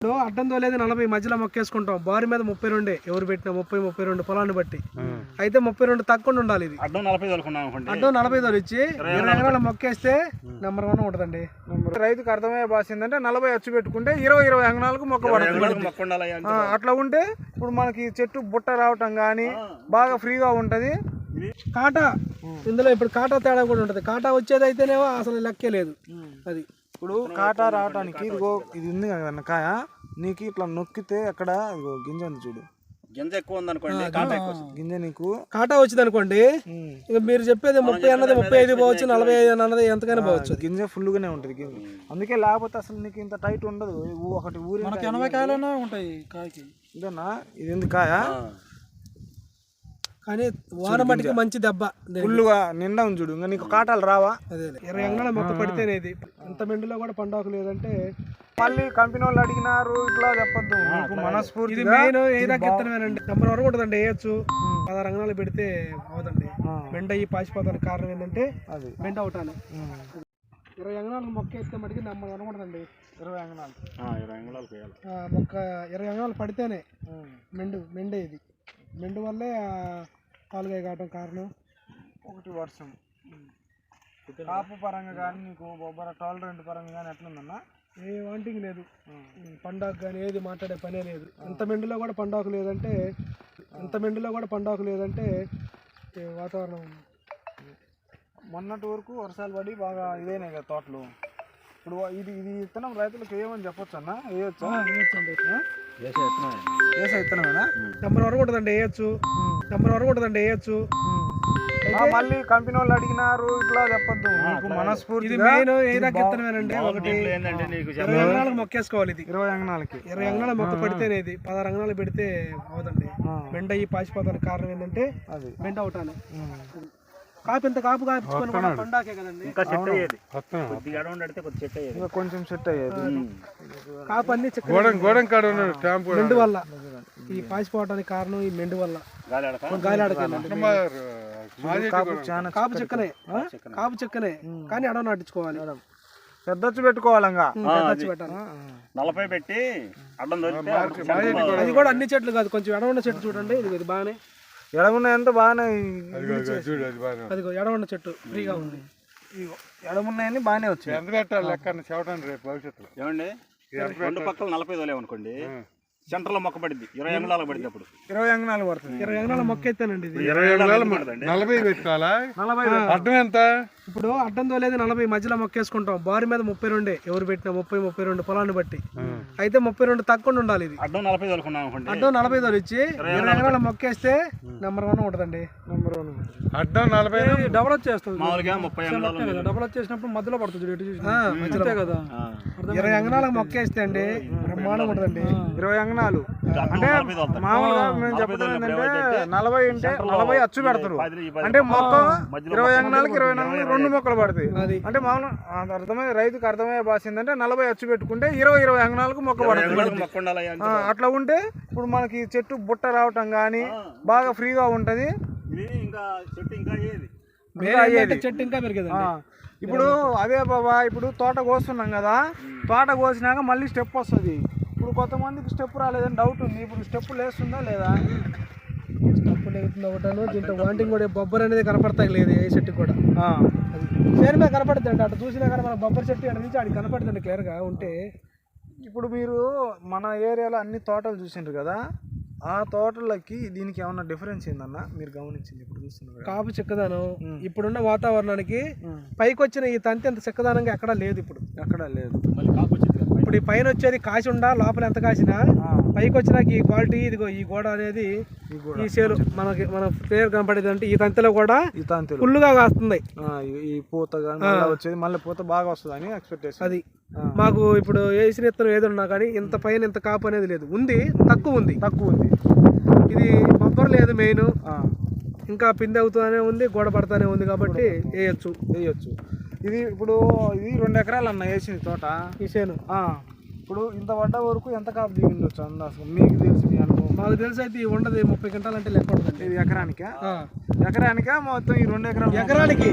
ఇప్పుడు అడ్డం తోలేదు 40 మధ్యలో మొక్కేసుకుంటాం. బారి మీద 32 ఎవరు పెట్టినా 32 పొలాన్ని బట్టి అయితే 32 తక్కువ ఉండాలి. ఇది అడ్డం 40 అడ్డం 40 తోలు ఇచ్చి 20 ఎకరాలు మొక్కేస్తే నెంబర్ 1 ఉంటుందండి. రైతుకు అర్థమయ్యే భాష ఏంటంటే 40 అచ్చు పెట్టుకుంటే 20 అంగనాలకు మొక్క పడుతుంది. అట్లా ఉంటే ఇప్పుడు మనకి చెట్టు బుట్ట రావటం కానీ బాగా ఫ్రీగా ఉంటది. కాటా ఇందులో ఇప్పుడు కాటా తేడా కూడా ఉంటుంది. కాటా వచ్చేది అయితేనేమో అసలు లెక్కే లేదు. అది ఇప్పుడు కాటా రావటానికి ఇదిగో ఇది ఉంది కదా కాయ, నీకు ఇట్లా నొక్కితే అక్కడ ఇదిగో గింజ ఉంది చూడు, గింజ ఎక్కువ ఉందనుకోండి, గింజ నీకు కాటా వచ్చింది అనుకోండి, ఇక మీరు చెప్పేది 30 అన్నది 35 పోవచ్చు, 45 అన్నది ఎంతకైనా పోవచ్చు. గింజ ఫుల్ గానే ఉంటది గింజ. అందుకే లేకపోతే అసలు నీకు ఇంత టైట్ ఉండదు. ఒకటి ఊరి 80 కాయలైనా ఉంటాయి కాయకి. ఇదేనా ఇది ఉంది కాయ, కానీ వాన మట్టికి మంచి దెబ్బ ఫుల్గా నిండా ఉంది చూడు. ఇంకా నీకు కాటాలు రావా? అదే 20 అంగళాల మొక్క పడితేనే ఇది. ఇంత మెండులో కూడా పండాకు లేదంటే మళ్ళీ కంపెనీ వాళ్ళు అడిగినారు ఇట్లా చెప్పొద్దు. మనస్ఫూర్తి గిత్తనమేనండి. నెంబర్ 1 ఉంటుందండి. వేయచ్చు 16 అంగళాలు పెడితే అవుతండి. మెండ అయ్యి పాసిపోతానికి కారణం ఏంటంటే అది మెండ అవటాను. 20 అంగళాలకు మొక్క ఎత్తే మటుకి నెంబర్ 1 ఉంటుందండి. 20 అంగళాలు మొక్క 20 అంగళాలు పడితేనే మెండే ఇది. మెండు వల్లే పాలుగా కావటం కారణం. ఒకటి వర్షం, కాపు పరంగా కానీ నీకు బొబ్బర టాలరెంట్ పరంగా కానీ ఎట్లుందన్నా ఏ వాంటింగ్ లేదు. పండాకు కానీ ఏది మాట్లాడే పనే లేదు. ఎంత మెండులో కూడా పండాకు లేదంటే వాతావరణం. మొన్నటి వరకు వర్షాలు పడి బాగా ఇదైనాయి కదా తోటలు. ఇప్పుడు ఇది విత్తనం రైతులకు వేయమని చెప్పొచ్చు అన్న? వేయొచ్చండి. వేసే విత్తనమేనా? నెంబర్ 1 ఉంటుందండి. వేయచ్చు. మళ్ళీ కంపెనీ వాళ్ళు అడిగినారు ఇట్లా చెప్పొద్దు. మనస్ఫూర్తి గిత్తనమేనండి. ఒకటి 20 అంగళాలకు మొక్కేసుకోవాలి. ఇది 20 అంగనాలకి 20 అంగళాల మొక్క పడితేనే ఇది. 16 అంగళాలు పెడితే అవుతండి. మెండ అయ్యి పాసిపోతానికి కారణం ఏంటంటే అది మెండ అవటాను. కాపు ఇంత కాపు కాపించుకొని పండాకే కదండి. కొంచెం సెట్ అయ్యేది. కాపు అన్ని మెండు వల్ల ఈ పాసిపోవడానికి కారణం ఈ మెండు వల్ల. గాలి ఆడకండి. కాపు చెక్కనే కానీ అడవ నాటించుకోవాలి. పెద్దచ్చు పెట్టుకోవాలి. పెట్టాలి. 40 పెట్టి అడ్డం అది కూడా అన్ని చెట్లు కాదు, కొంచెం ఎడవున్న చెట్టు చూడండి. ఇది బాగానే ఎడమున్న ఎంత బాగానే, అదిగో ఎడవున్న చెట్టు ఫ్రీగా ఉంది. ఎడమున్నాయని బాగానే వచ్చాయి. ఏమండి 2 పక్కల 40 తోలేమనుకోండి, సెంటర్ లో మొక్క పడింది 20 అంగళాలు పడింది. అప్పుడు 20 అంగళాలు పడుతుంది. 20 అంగళాల మొక్క అయితేనండి. 20 అంగళాలు 40 పెట్టుకోవాలా? అడ్డం ఎంత? ఇప్పుడు అడ్డం తోలేదు 40 మధ్యలో మొక్కేసుకుంటాం. బారి మీద 32 ఎవరు పెట్టినా 32 పొలాన్ని బట్టి అయితే 32 తక్కువ ఉండాలి. ఇది అడ్డం 40 అడ్డం 40 తోలు ఇచ్చి 20 ఎకరాలు మొక్కేస్తే నెంబర్ 1 ఉంటుందండి. నెంబర్ 1 అడ్డం 40 డబల్ వచ్చేస్తుంది. మామూలుగా 30 డబల్ వచ్చేసినప్పుడు మధ్యలో పడుతుంది కదా. 20 అంగళాలకు మొక్కేస్తే అండి బ్రహ్మాండం ఉంటుందండి. 20 అంగళాలు అంటే మామూలుగా మేము చెప్పడం ఏంటంటే 40 అచ్చు పెడతారు. అంటే మొక్క 20 అంగళాలకి 20 అంగళాలు 2 మొక్కలు పడతాయి. అంటే మామూలు రైతుకు అర్థమయ్యే భాష ఏంటంటే 40 అచ్చు పెట్టుకుంటే 20 అంగళాలకు మొక్క పడుతుంది. అట్లా ఉంటే ఇప్పుడు మనకి చెట్టు బుట్ట రావటం కానీ బాగా ఫ్రీగా ఉంటది. చెట్టు ఇంకా పెరిగేదండి. ఇప్పుడు అదే బాబా, ఇప్పుడు తోట కోస్తున్నాం కదా, తోట కోసినాక మళ్ళీ స్టెప్ వస్తుంది. ఇప్పుడు కొంతమందికి స్టెప్ రాలేదని డౌట్ ఉంది. ఇప్పుడు స్టెప్ లేస్తుందా లేదా? స్టెప్ లేకుండా ఒకటాను. దీంట్లో వాంటింగ్ కూడా బొబ్బర్ అనేది కనపడతాయి లేదు ఏ చెట్టు కూడా. పేరు మీద కనపడుతుంది. అటు చూసినా కానీ మన బొబ్బరి చెట్టు అక్కడ నుంచి అడిగి కనపడుతుంది క్లియర్గా ఉంటే. ఇప్పుడు మీరు మన ఏరియాలో అన్ని తోటలు చూసిండ్రు కదా, ఆ తోటలకి దీనికి ఏమన్నా డిఫరెన్స్ ఏందన్నా మీరు గమనించింది? ఇప్పుడు చూస్తున్నారు కాపు చిక్కదానం ఇప్పుడున్న వాతావరణానికి పైకి వచ్చిన ఈ తంతి అంత చిక్కదానంగా ఎక్కడా లేదు. ఇప్పుడు ఎక్కడా లేదు. ఇప్పుడు ఈ పైన వచ్చేది కాసి ఉండా, లోపల ఎంత కాసినా పైకి వచ్చినాక ఈ క్వాలిటీ ఇదిగో ఈ గోడ అనేది ఈ సేలు మన క్లియర్ కనపడేది. అంటే ఈ తంతిలో కూడా ఈ తంతి ఫుల్గా కాస్తుంది. ఈ పూత వచ్చేది మళ్ళీ పూత బాగా వస్తుంది అని ఎక్స్పెక్టేషన్. అది మాకు ఇప్పుడు వేసిన విత్తనం ఏది ఉన్నా కానీ ఇంత పైన ఇంత కాపు అనేది లేదు. ఉంది, తక్కువ ఉంది. ఇది బొబ్బర్ లేదు మెయిన్. ఇంకా పిండి అవుతూనే ఉంది, గోడ పడతానే ఉంది కాబట్టి వేయచ్చు. ఇది ఇప్పుడు ఇది 2 ఎకరాలు అన్న వేసింది తోట. ఈ చేను ఇప్పుడు ఇంత పడ్డ వరకు ఎంత కాపు దిగిండొచ్చు అంద అసలు మీకు తెలిసి మీ అనుభవం? మాకు తెలిసి అయితే ఉండదు 30 క్వింటాలు అంటే లెక్క ఉండదండి. ఇది ఎకరానికా మొత్తం ఈ 2 ఎకరాలు? ఎకరానికి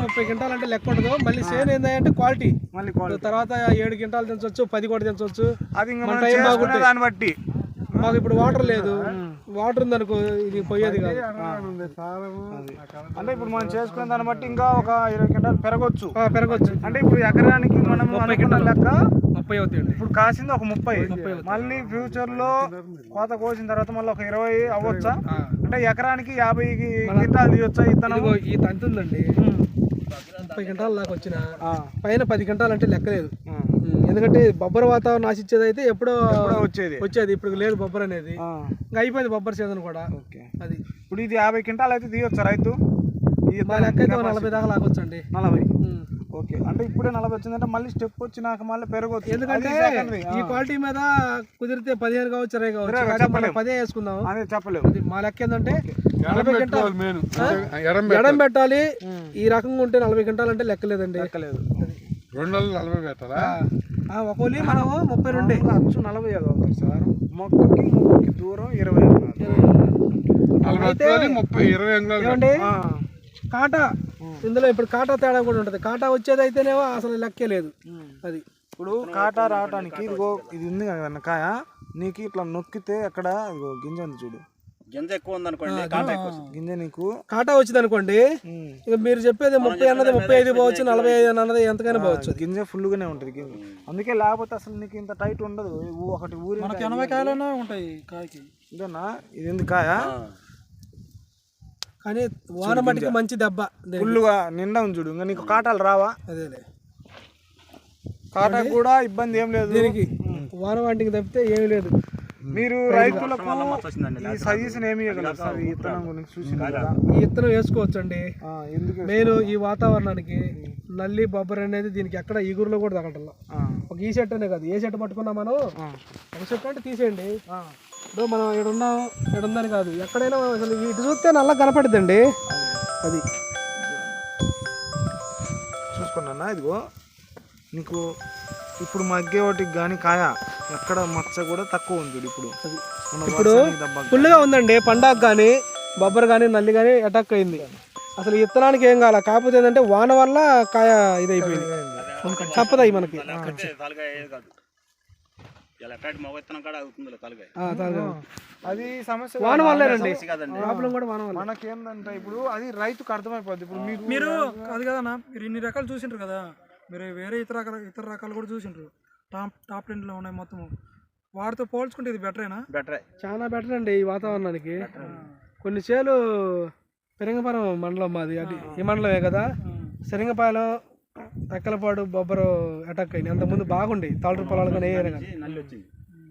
30 క్వింటాలు అంటే లెక్క ఉండదు. మళ్ళీ సేన్ ఏంటంటే క్వాలిటీ, మళ్ళీ తర్వాత 7 క్వింటాలు తెంచవచ్చు, 10 కూడా తెంచవచ్చు. అది ఇంకా మనం చేసుకునే దాన్ని బట్టి. మాకు ఇప్పుడు వాటర్ లేదు, వాటర్ ఉందనుకో ఇది పోయేది కాదు. అంటే ఇప్పుడు మనం చేసుకునే దాన్ని బట్టి ఇంకా ఒక 20 క్వింటాలు పెరగొచ్చు. పెరగచ్చు. అంటే ఇప్పుడు ఎకరానికి మనం 30 క్వింటాలు లెక్క 30 అవుతాయండి. ఇప్పుడు కాసింది ఒక 30, మళ్ళీ ఫ్యూచర్ లో కోత కోసిన తర్వాత మళ్ళీ ఒక 20 అవ్వచ్చా? అంటే ఎకరానికి 50 క్వింటాలు తీయొచ్చా ఇత్తనం? ఈ తంతు ఉందండి, 30 క్వింటాలు దాకా వచ్చిన పైన 10 క్వింటాలు అంటే లెక్కలేదు. ఎందుకంటే బొబ్బర వాతావరణం ఆశించేది అయితే ఎప్పుడో వచ్చేది, ఇప్పుడు లేదు బొబ్బర్ అనేది. ఇంకా అయిపోయింది బొబ్బర్ సీజన్ కూడా. అది ఇప్పుడు ఇది 50 క్వింటాలు అయితే తీయొచ్చా రైతు? మా లెక్క అయితే 40 దాకా లాగొచ్చండి. 40. ఓకే, అంటే ఇప్పుడే 40 వచ్చిందంటే మళ్ళీ స్టెప్ వచ్చినాక మళ్ళీ పెరగవచ్చు. ఎందుకంటే ఈ క్వాలిటీ మీద కుదిరితే 15 కావచ్చు, 20 కావచ్చు, మనం 10 వేసుకుందాం. అదే చెప్పలేము. మా లెక్క ఏంటంటే 40 క్వింటాలు ఎడం పెట్టాలి. ఈ రకంగా ఉంటే 40 క్వింటాలు అంటే లెక్కలేదండి. లెక్కలేదు. 240 పెట్టాలా? ఒకవేళ మనం 32 అచ్చు 40 అవుతుంది సార్. మొక్కకి దూరం 20 ఏమండి కాటా ఇందులో ఇప్పుడు కాటా తేడా కూడా ఉంటుంది. కాటా వచ్చేది అయితేనేమో అసలు లెక్కే లేదు. అది ఇప్పుడు కాటా రావడానికి ఇదిగో ఇది ఉంది కదా కాయ, నీకు ఇట్లా నొక్కితే అక్కడ ఇదిగో గింజ ఉంది చూడు, గింజ ఎక్కువ ఉందనుకోండి, కాటా ఎక్కువ వస్తుంది. గింజ నీకు కాటా వచ్చింది అనుకోండి, ఇక మీరు చెప్పేది 30 అన్నది 35 పోవచ్చు, 45 అన్నది ఎంతకైనా పోవచ్చు. గింజ ఫుల్ గానే ఉంటుంది గింజ. అందుకే లేకపోతే అసలు నీకు ఇంత టైట్ ఉండదు. ఒకటి ఊరి 80 కాయలైనా ఉంటాయి కాయకి. ఇదేనా ఇది ఉంది కాయ, కానీ వాన మట్టికి మంచి దెబ్బ ఫుల్గా నిండా ఉంది చూడు. ఇంకా నీకు కాటాలు రావా? అదేలే, కాటా కూడా ఇబ్బంది ఏం లేదు దీనికి. వాన వాటికి తప్పితే ఏమీ లేదు. మీరు రైతులకు ఈ సజెషన్ ఏమి ఇవ్వగలరు సార్? ఈ విత్తనం గురించి చూసి ఈ విత్తనం వేసుకోవచ్చు అండి. మెయిన్ ఈ వాతావరణానికి నల్లి బొబ్బర్ అనేది దీనికి ఎక్కడ ఇగురులో కూడా తగటంలో. ఒక ఈ సెట్ అనే కాదు, ఏ సెట్ పట్టుకున్నా మనం ఒక సెట్ అంటే తీసేయండి. ఇప్పుడు మనం ఈడుందని కాదు, ఎక్కడైనా అసలు ఇటు చూస్తే నల్ల కనపడుద్దండి. అది చూసుకున్నా. ఇదిగో నీకు ఇప్పుడు మగ్గే వాటికి కానీ కాయ ఎక్కడ మచ్చ కూడా తక్కువ ఉంది. ఇప్పుడు ఫుల్గా ఉందండి. పండాగ కానీ బొబ్బర్ కానీ నల్లి కానీ అటాక్ అయింది. అసలు ఈ విత్తనానికి ఏం కావాలి, కాకపోతే ఏంటంటే వాన వల్ల కాయ ఇదైపోయింది, చప్పదాయి మనకి. అది సమస్య వాన వల్లేనండి, ప్రాబ్లం కూడా వాన వల్ల. మనకేందంటే ఇప్పుడు అది రైతుకు అర్థమైపోద్ది. ఇప్పుడు మీరు అది కదన్నా, మీరు ఇన్ని రకాలు చూసింటారు కదా, మీరు వేరే ఇతర రకాలు కూడా చూసింటారు. టాప్ 10లో ఉన్నాయి మొత్తం. వాటితో పోల్చుకుంటే ఇది బెటరేనా? బెటరే, చాలా బెటర్ అండి ఈ వాతావరణానికి. కొన్ని చేలు పెరంగపురం మండలం మాది, అది ఈ మండలమే కదా. శరింగపాలెం, తక్కలపాడు బొబ్బరు అటాక్ అయింది. అంతకుముందు బాగుండి తాళూరు పొలాలు కానీ ఏ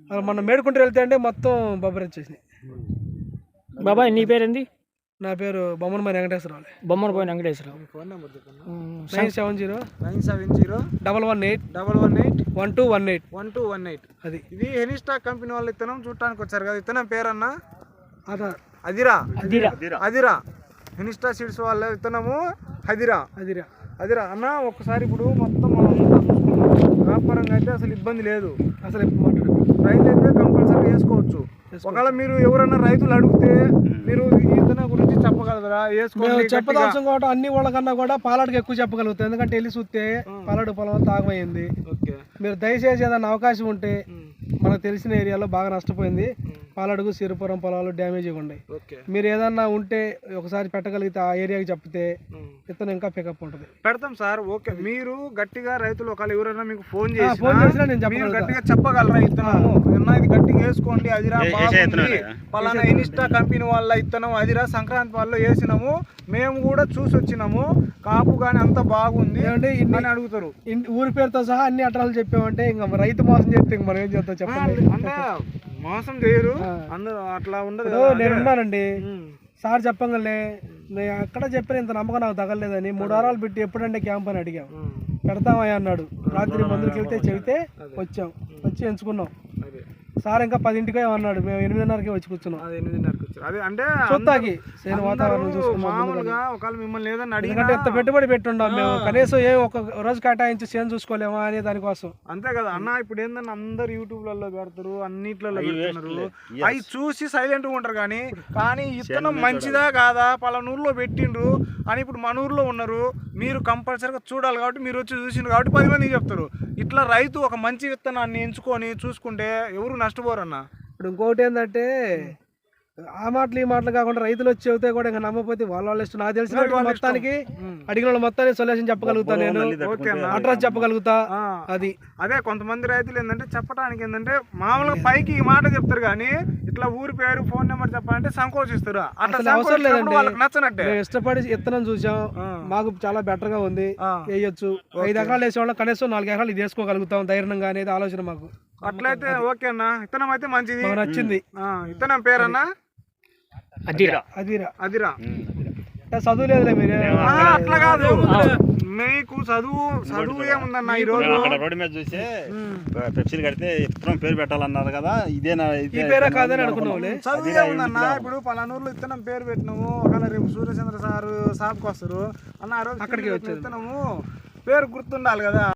అసలు మనం మేడుకుంటూ వెళ్తే అంటే మొత్తం బొబ్బరు వచ్చేసినాయి. బాబాయ్ నీ పేరేంది? నా పేరు బొమ్మనమై వెంకటేశ్వరరావు. బొమ్మనపోయి వెంకటేశ్వరరావు. ఫోన్ నెంబర్ చెప్పండి. 970 118 1218. అది ఇది ఎనిస్టాక్ కంపెనీ వాళ్ళ ఇత్తనం చూడటానికి వచ్చారు కదా. ఇత్తనం పేరన్నా అదిరా. ఎనిస్టా సీడ్స్ వాళ్ళ విత్తనము అదిరా అన్న. ఒక్కసారి ఇప్పుడు మొత్తం వ్యాపారంగా అయితే అసలు ఇబ్బంది లేదు. అసలు రైతు అయితే కంపల్సరీ వేసుకోవచ్చు. ఒకవేళ మీరు ఎవరైనా రైతులు అడిగితే మీరు ఈ విత్తనం గురించి చెప్పగలరా? చెప్పదాల్సిన కూడా అన్ని వాళ్ళకన్నా కూడా పాలాడుకి ఎక్కువ చెప్పగలుగుతాం. ఎందుకంటే వెళ్ళి చూస్తే పాలాడు పొలం తాగమైంది. మీరు దయచేసి ఏదైనా అవకాశం ఉంటే, మనకు తెలిసిన ఏరియాలో బాగా నష్టపోయింది, పాలడుగు సిరిపురం పొలాలు డ్యామేజ్ ఉన్నాయి. మీరు ఏదన్నా ఉంటే ఒకసారి పెట్టగలిగితే ఆ ఏరియాకి చెప్తే విత్తనం ఇంకా పికప్ ఉంటుంది. పెడతాం సార్. ఓకే, మీరు గట్టిగా రైతులు ఒకవేళ ఎవరైనా మీకు ఫోన్ చేసినా నేను గట్టిగా చెప్పగలరా ఇత్తనము ఇది గట్టిగా వేసుకోండి, అదిరా బాగుంది, పలానా ఎనిస్టా కంపెనీ వాళ్ళ ఇత్తనం అదిరా, సంక్రాంతి వాళ్ళు వేసినాము, మేము కూడా చూసి వచ్చినాము, కాపు కానీ అంత బాగుంది అని అడుగుతారు. ఊరి పేరుతో సహా అన్ని అడ్రస్లు చెప్పామంటే ఇంకా రైతు మోసం చేస్తే ఇంక మనం ఏం చేస్తాం చెప్పండి. అంటే మోసం చేయరు అందరూ, అట్లా ఉండదు. నేనున్నానండి సార్ చెప్పగలే, నేను ఎక్కడ చెప్పిన ఇంత నమ్మకం నాకు తగలేదని 3 వారాలు పెట్టి ఎప్పుడంటే క్యాంప్ అని అడిగాం. పెడతామయ్యా అన్నాడు. రాత్రి మందులకి వెళ్తే చెబితే వచ్చి ఎంచుకున్నాం. సార్ ఇంకా 10ంటికే అన్నాడు, మేము 8:30కే వచ్చి కూర్చున్నాం. మంచిది. అదే అంటే చూస్తాకి సేను వాతావరణం అందరూ చూసుకున్నాం మామూలుగా ఒకవేళ మిమ్మల్ని ఏదన్నా అడిగినా ఎందుకంటే ఎంత పెట్టుబడి పెట్టుండాం మేము కనీసం ఒక రోజు కేటాయించి సేను చూసుకోలేమా అనే దానికోసం. అంతే కదా అన్న. ఇప్పుడు ఏంటంటే అందరు యూట్యూబ్లలో పెడతారు, అన్నిట్లలో పెడుతున్నారు. అవి చూసి సైలెంట్గా ఉంటారు. కానీ ఇత్తనం మంచిదా కాదా పలానూరులో పెట్టిండ్రు అని ఇప్పుడు మన ఊర్లో ఉన్నారు, మీరు కంపల్సరీగా చూడాలి కాబట్టి మీరు వచ్చి చూసిండ్రు కాబట్టి 10 మందికి చెప్తారు. ఇట్లా రైతు ఒక మంచి విత్తనాన్ని ఎంచుకొని చూసుకుంటే ఎవరు నష్టపోరన్న. ఇప్పుడు ఇంకోటి ఏంటంటే ఆ మాటలు ఈ మాటలు కాకుండా రైతులు వచ్చి చెబితే కూడా ఇంకా నమ్మకపోతే వాళ్ళ ఇష్టం. నాకు తెలిసిన మొత్తానికి అడిగిన వాళ్ళు మొత్తానికి సొల్యూషన్ చెప్పగలుగుతా, నేను అడ్రస్ చెప్పగలుగుతా. అది అదే కొంతమంది రైతులు ఏంటంటే చెప్పడానికి ఏంటంటే మామూలుగా పైకి ఈ మాట చెప్తారు కానీ ఇట్లా ఊరి పేరు ఫోన్ నెంబర్ చెప్పాలంటే సంకోచిస్తారు. అట్లా అవసరం లేదండి, వాళ్ళకి నచ్చనట్టే. మేము ఇష్టపడి ఇత్తనం చూసాం, మాకు చాలా బెటర్ గా ఉంది, వేయొచ్చు. 5 ఎకరాలు వేసేవాళ్ళం కనీసం 4 ఎకరాలు ఇది వేసుకోగలుగుతాం ధైర్యంగా అనేది ఆలోచన మాకు. అట్లయితే ఓకే అన్న. ఇత్తనం అయితే మంచిది, నచ్చింది. ఇత్తనం పేరన్నా అదిరా. అదిరా. చదువు లేదులే మీరు. అట్లా కాదు, మీకు చదువు ఏముందన్న. ఈ రోజు రోడ్డు మీద చూసి పెప్సీలు కడితే ఇత్తనం పేరు పెట్టాలన్నారు కదా, ఇదేనా ఈ పేరే కాదని అనుకున్నావు. చదువు ఏముందన్న. ఇప్పుడు పలానూరులో ఇత్తనం పేరు పెట్టినాము, ఒకవేళ రేపు సూర్యచంద్ర సార్ షాప్కి వస్తారు అన్న, ఆ రోజు అక్కడికి ఇత్తనము పేరు గుర్తుండాలి కదా.